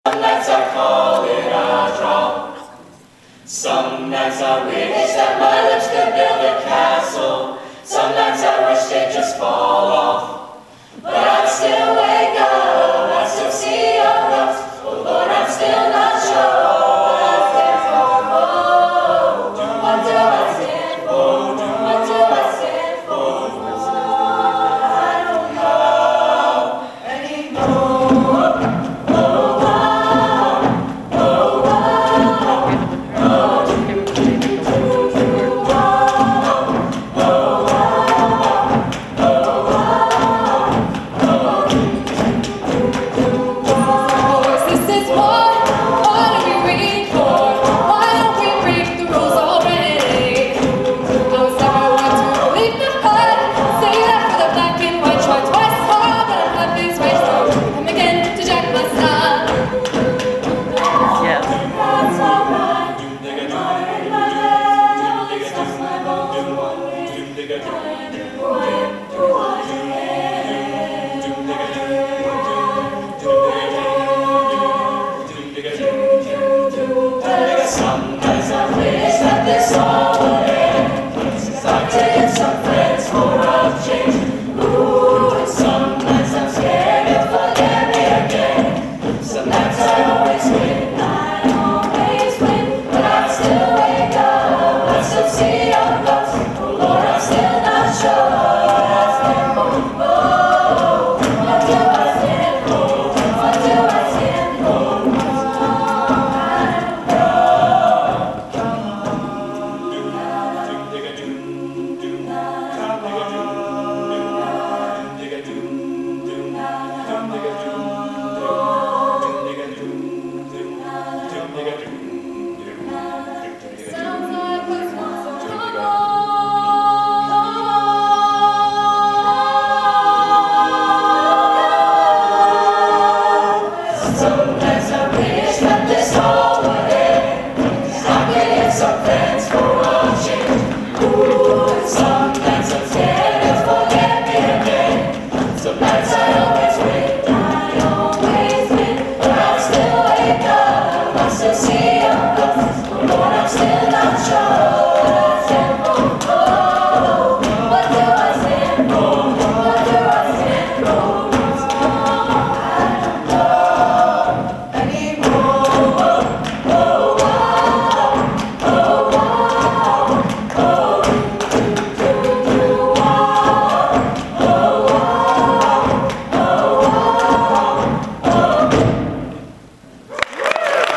Some nights I call it a draw. Some nights I wish that my lips could build a castle. Some nights I wish they'd just fall off. But I'd still wake up, I'd still see your love. Oh Lord, I'm still not sure what I stand for. What do I stand for? What do I stand for? I don't know anymore. Sometimes I wish